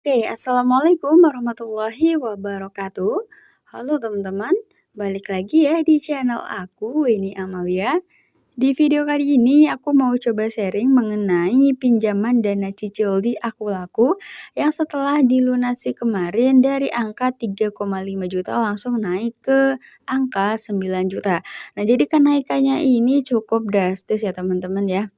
Oke, assalamualaikum warahmatullahi wabarakatuh. Halo teman-teman, balik lagi ya di channel aku, Winnie Amalia. Di video kali ini aku mau coba sharing mengenai pinjaman dana cicil di Aku Laku yang setelah dilunasi kemarin dari angka 3,5 juta langsung naik ke angka 9 juta. Nah, jadi kenaikannya ini cukup drastis ya teman-teman ya.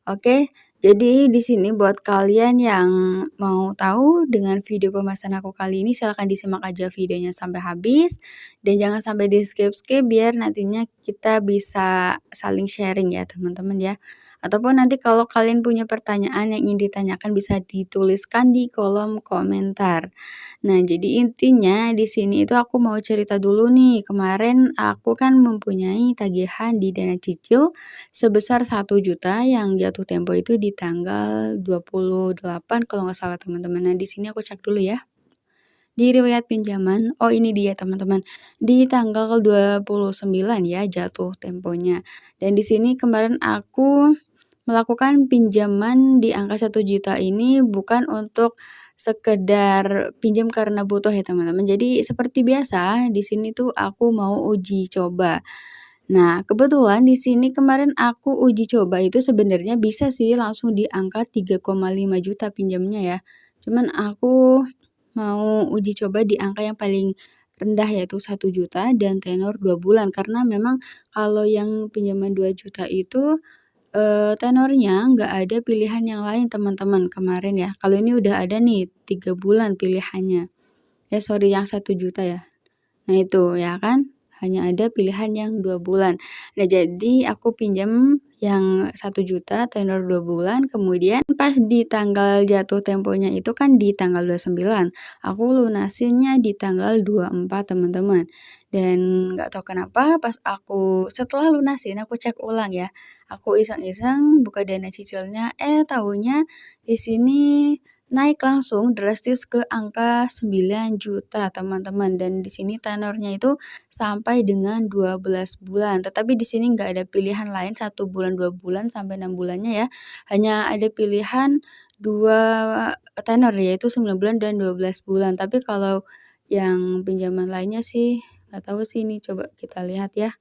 Oke, jadi di sini buat kalian yang mau tahu dengan video pembahasan aku kali ini silahkan disimak aja videonya sampai habis dan jangan sampai di-skip-skip biar nantinya kita bisa saling sharing ya teman-teman ya. Ataupun nanti kalau kalian punya pertanyaan yang ingin ditanyakan bisa dituliskan di kolom komentar. Nah, jadi intinya di sini itu aku mau cerita dulu nih. Kemarin aku kan mempunyai tagihan di dana cicil sebesar 1 juta yang jatuh tempo itu di tanggal 28 kalau nggak salah teman-teman. Nah, di sini aku cek dulu ya. Di riwayat pinjaman, oh ini dia teman-teman. Di tanggal 29 ya jatuh temponya. Dan di sini kemarin aku melakukan pinjaman di angka 1 juta ini bukan untuk sekedar pinjam karena butuh ya teman-teman. Jadi seperti biasa di sini tuh aku mau uji coba. Nah, kebetulan di sini kemarin aku uji coba itu sebenarnya bisa sih langsung di angka 3,5 juta pinjamnya ya. Cuman aku mau uji coba di angka yang paling rendah yaitu 1 juta dan tenor 2 bulan karena memang kalau yang pinjaman 2 juta itu tenornya nggak ada pilihan yang lain teman-teman kemarin ya. Kalau ini udah ada nih 3 bulan pilihannya. Sorry yang 1 juta ya. Nah itu ya kan, hanya ada pilihan yang 2 bulan. Nah jadi aku pinjam yang 1 juta tenor 2 bulan, kemudian pas di tanggal jatuh temponya itu kan di tanggal 29, aku lunasinnya di tanggal 24 teman-teman. Dan nggak tahu kenapa pas aku setelah lunasin aku cek ulang ya, aku iseng-iseng buka dana cicilnya, taunya di sini naik langsung drastis ke angka 9 juta teman-teman dan di sini tenornya itu sampai dengan 12 bulan. Tetapi di sini nggak ada pilihan lain 1 bulan, 2 bulan, sampai 6 bulannya ya. Hanya ada pilihan 2 tenor yaitu 9 bulan dan 12 bulan. Tapi kalau yang pinjaman lainnya sih nggak tahu sih ini coba kita lihat ya.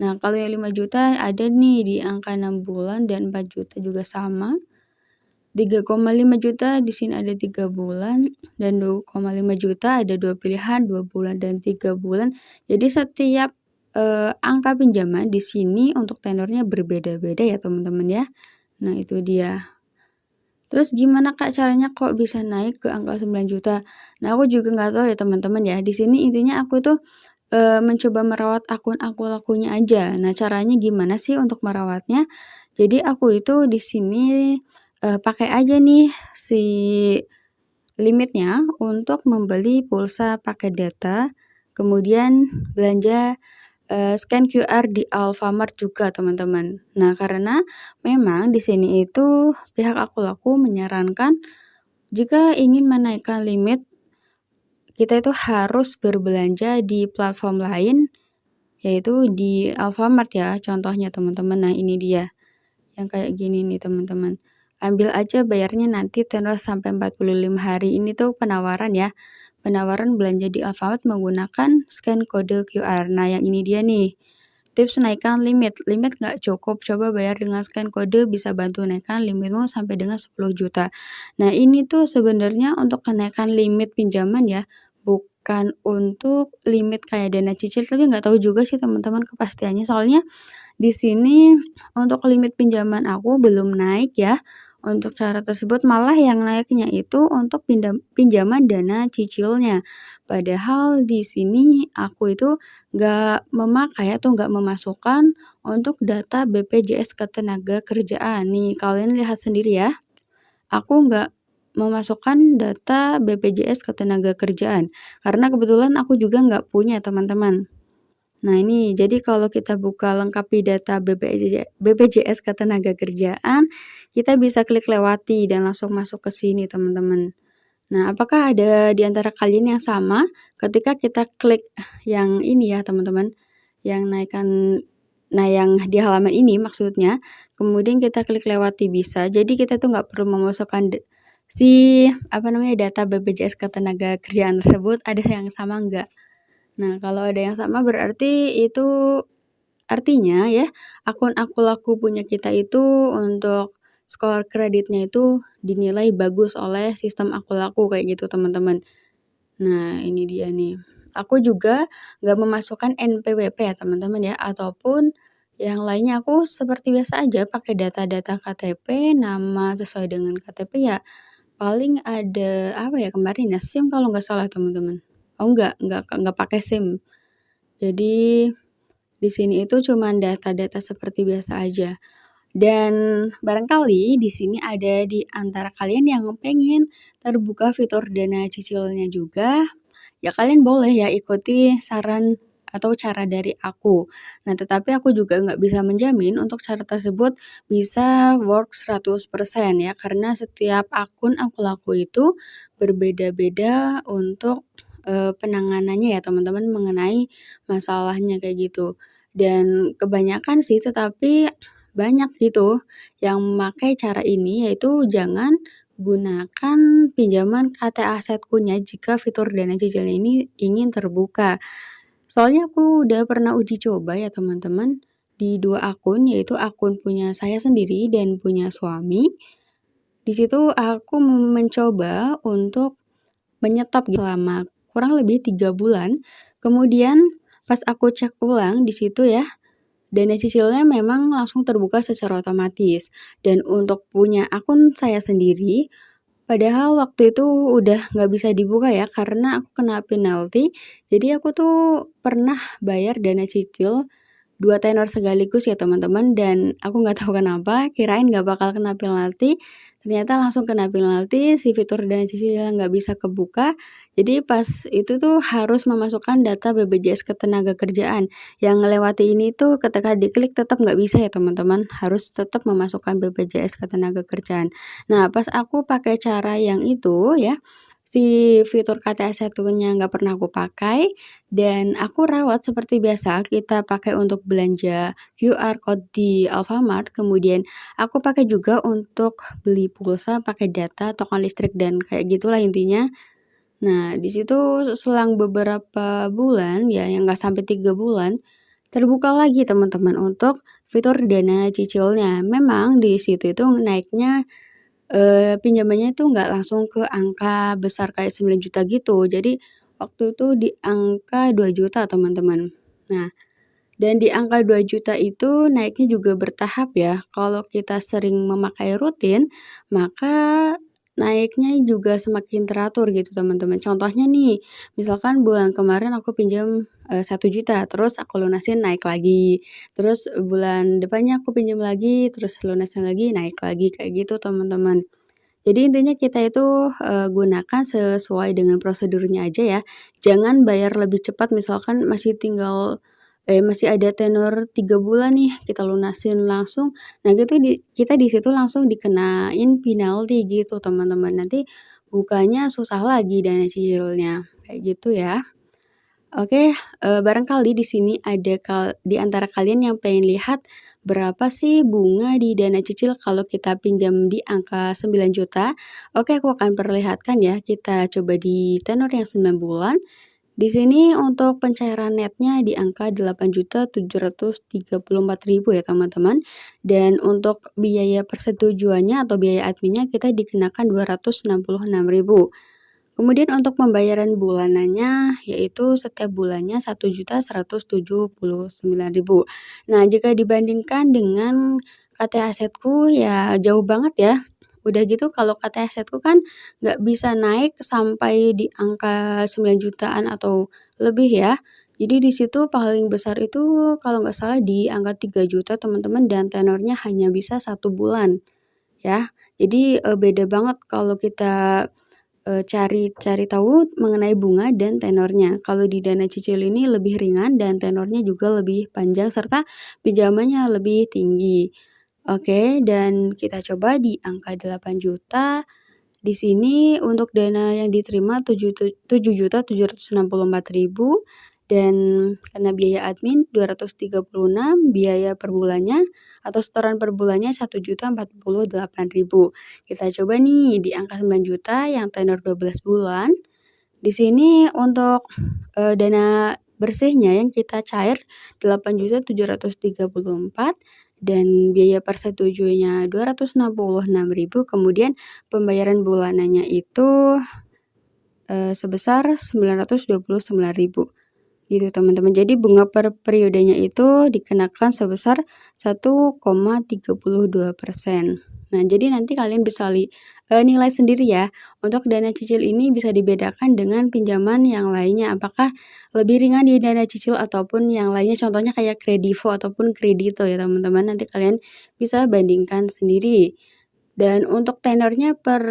Nah, kalau yang 5 juta ada nih di angka 6 bulan dan 4 juta juga sama. 3,5 juta di sini ada 3 bulan dan 2,5 juta ada 2 pilihan 2 bulan dan 3 bulan. Jadi setiap, angka pinjaman di sini untuk tenornya berbeda-beda ya teman-teman ya. Nah itu dia. Terus gimana Kak caranya kok bisa naik ke angka 9 juta? Nah aku juga nggak tahu ya teman-teman ya. Di sini intinya aku tuh, mencoba merawat akun Aku Lakunya aja. Nah caranya gimana sih untuk merawatnya? Jadi aku itu di sini, pakai aja nih si limitnya untuk membeli pulsa pakai data, kemudian belanja, scan QR di Alfamart juga teman-teman. Nah karena memang di sini itu pihak Aku Laku menyarankan jika ingin menaikkan limit, kita itu harus berbelanja di platform lain, yaitu di Alfamart ya contohnya teman-teman. Nah ini dia. Yang kayak gini nih teman-teman. Ambil aja bayarnya nanti tenor sampai 45 hari. Ini tuh penawaran ya. Penawaran belanja di Alfamart menggunakan scan kode QR. Nah yang ini dia nih. Tips naikkan limit. Limit nggak cukup. Coba bayar dengan scan kode bisa bantu naikkan limitmu sampai dengan 10 juta. Nah ini tuh sebenarnya untuk kenaikan limit pinjaman ya. Bukan untuk limit kayak dana cicil. Tapi nggak tahu juga sih teman-teman kepastiannya. Soalnya di sini untuk limit pinjaman aku belum naik ya, untuk cara tersebut malah yang naiknya itu untuk pinjaman dana cicilnya. Padahal di sini aku itu nggak memakai atau nggak memasukkan untuk data BPJS Ketenagakerjaan. Nih kalian lihat sendiri ya, aku nggak memasukkan data BPJS Ketenagakerjaan, karena kebetulan aku juga nggak punya teman-teman. Nah ini, jadi kalau kita buka lengkapi data BPJS Ketenagakerjaan, kita bisa klik lewati dan langsung masuk ke sini teman-teman. Nah apakah ada di antara kalian yang sama ketika kita klik yang ini ya teman-teman, yang naikkan, nah yang di halaman ini maksudnya, kemudian kita klik lewati bisa, jadi kita tuh nggak perlu memasukkan data BPJS Ketenagakerjaan tersebut ada yang sama enggak. Nah, kalau ada yang sama berarti itu artinya ya, akun Aku Laku punya kita itu untuk skor kreditnya itu dinilai bagus oleh sistem Aku Laku kayak gitu, teman-teman. Nah, ini dia nih. Aku juga nggak memasukkan NPWP ya, teman-teman ya, ataupun yang lainnya. Aku seperti biasa aja pakai data-data KTP, nama sesuai dengan KTP ya. Paling ada apa ya kemarin ya, SIM kalau nggak salah, teman-teman. Oh nggak pakai SIM. Jadi di sini itu cuman data-data seperti biasa aja. Dan barangkali di sini ada di antara kalian yang pengen terbuka fitur dana cicilnya juga, ya kalian boleh ya ikuti saran atau cara dari aku. Nah, tetapi aku juga nggak bisa menjamin untuk cara tersebut bisa work 100% ya, karena setiap akun Aku Laku itu berbeda-beda untuk penanganannya ya teman-teman mengenai masalahnya kayak gitu. Dan kebanyakan sih tetapi banyak gitu yang memakai cara ini, yaitu jangan gunakan pinjaman KT Asetkunya jika fitur dana cicilnya ini ingin terbuka. Soalnya aku udah pernah uji coba ya teman-teman di 2 akun, yaitu akun punya saya sendiri dan punya suami. Di situ aku mencoba untuk menyetop selama kurang lebih 3 bulan. Kemudian pas aku cek ulang di situ ya, dana cicilnya memang langsung terbuka secara otomatis. Dan untuk punya akun saya sendiri, padahal waktu itu udah nggak bisa dibuka ya karena aku kena penalti. Jadi aku tuh pernah bayar dana cicil 2 tenor sekaligus ya teman-teman, dan aku nggak tahu kenapa kirain nggak bakal kena penalti, ternyata langsung kena penalti, si fitur dana cicilnya nggak bisa kebuka. Jadi pas itu tuh harus memasukkan data BPJS Ketenagakerjaan. Yang ngelewati ini tuh ketika diklik tetap nggak bisa ya teman-teman, harus tetap memasukkan BPJS Ketenagakerjaan. Nah, pas aku pakai cara yang itu ya, si fitur KTA1-nya nggak pernah aku pakai, dan aku rawat seperti biasa kita pakai untuk belanja QR code di Alfamart, kemudian aku pakai juga untuk beli pulsa pakai data, token listrik, dan kayak gitulah intinya. Nah, di situ selang beberapa bulan ya, yang nggak sampai 3 bulan, terbuka lagi teman-teman untuk fitur dana cicilnya. Memang di situ itu naiknya pinjamannya itu nggak langsung ke angka besar kayak 9 juta gitu. Jadi waktu itu di angka 2 juta teman-teman. Nah, dan di angka 2 juta itu naiknya juga bertahap ya. Kalau kita sering memakai rutin, maka naiknya juga semakin teratur gitu teman-teman. Contohnya nih, misalkan bulan kemarin aku pinjam 1 juta, terus aku lunasin naik lagi. Terus bulan depannya aku pinjam lagi, terus lunasin lagi, naik lagi, kayak gitu teman-teman. Jadi intinya kita itu gunakan sesuai dengan prosedurnya aja ya. Jangan bayar lebih cepat, misalkan masih ada tenor 3 bulan nih, kita lunasin langsung. Nah gitu kita di situ langsung dikenain penalti gitu teman-teman. Nanti bukanya susah lagi dana cicilnya, kayak gitu ya. Oke, barangkali di sini ada di antara kalian yang pengen lihat berapa sih bunga di dana cicil kalau kita pinjam di angka 9 juta. Oke, aku akan perlihatkan ya, kita coba di tenor yang 9 bulan. Di sini untuk pencairan netnya di angka 8.734.000 ya teman-teman. Dan untuk biaya persetujuannya atau biaya adminnya kita dikenakan 266.000. Kemudian untuk pembayaran bulanannya yaitu setiap bulannya 1.179.000. Nah, jika dibandingkan dengan KT Asetku ya jauh banget ya. Udah gitu kalau KT Asetku kan nggak bisa naik sampai di angka 9 jutaan atau lebih ya. Jadi di situ paling besar itu kalau nggak salah di angka 3 juta teman-teman, dan tenornya hanya bisa 1 bulan ya. Jadi beda banget kalau kita cari tahu mengenai bunga dan tenornya. Kalau di dana cicil ini lebih ringan dan tenornya juga lebih panjang serta pinjamannya lebih tinggi. Oke, dan kita coba di angka 8 juta. Di sini untuk dana yang diterima 7.764.000, dan karena biaya admin 236, biaya per bulannya atau setoran per bulannya 1.048.000. Kita coba nih di angka 9 juta yang tenor 12 bulan. Di sini untuk dana bersihnya yang kita cair 8.734 dan biaya persetujuannya 266.000, kemudian pembayaran bulanannya itu sebesar 929.000 gitu teman-teman. Jadi bunga per periodenya itu dikenakan sebesar 1,32%. Nah, jadi nanti kalian bisa nilai sendiri ya. Untuk dana cicil ini bisa dibedakan dengan pinjaman yang lainnya. Apakah lebih ringan di dana cicil ataupun yang lainnya. Contohnya kayak kredivo ataupun kredito ya teman-teman. Nanti kalian bisa bandingkan sendiri. Dan untuk tenornya per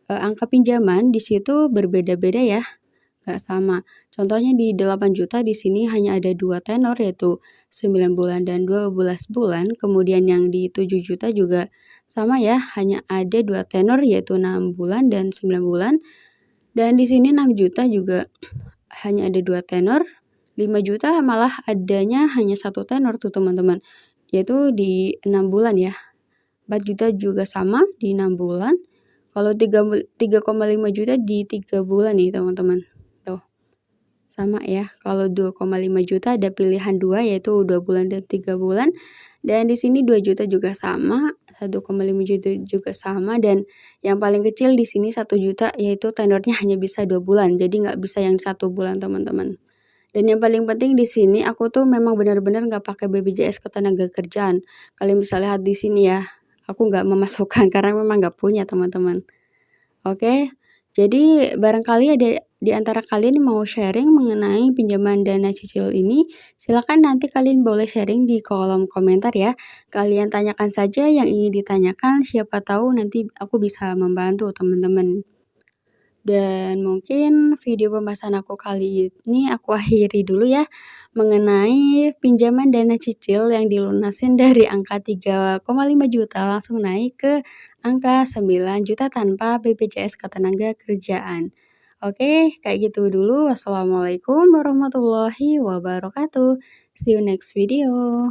angka pinjaman di situ berbeda-beda ya. Nggak sama. Contohnya di 8 juta di sini hanya ada 2 tenor yaitu 9 bulan dan 12 bulan. Kemudian yang di 7 juta juga sama ya, hanya ada 2 tenor yaitu 6 bulan dan 9 bulan. Dan di sini 6 juta juga hanya ada 2 tenor. 5 juta malah adanya hanya 1 tenor tuh teman-teman, yaitu di 6 bulan ya. 4 juta juga sama di 6 bulan. Kalau 3,5 juta di 3 bulan nih teman-teman. Sama ya, kalau 2,5 juta ada pilihan 2 yaitu 2 bulan dan 3 bulan. Dan di sini 2 juta juga sama, 1,5 juta juga sama, dan yang paling kecil di sini 1 juta yaitu tenornya hanya bisa 2 bulan. Jadi nggak bisa yang 1 bulan teman-teman. Dan yang paling penting di sini aku tuh memang benar-benar nggak pakai BPJS Ketenagakerjaan. Kalian bisa lihat di sini ya, aku nggak memasukkan karena memang nggak punya teman-teman. Oke, jadi barangkali ada di antara kalian mau sharing mengenai pinjaman dana cicil ini, silakan nanti kalian boleh sharing di kolom komentar ya. Kalian tanyakan saja yang ingin ditanyakan, siapa tahu nanti aku bisa membantu teman-teman. Dan mungkin video pembahasan aku kali ini aku akhiri dulu ya, mengenai pinjaman dana cicil yang dilunasin dari angka 3,5 juta langsung naik ke angka 9 juta tanpa BPJS Ketenagakerjaan. Oke, kayak gitu dulu. Wassalamualaikum warahmatullahi wabarakatuh. See you next video.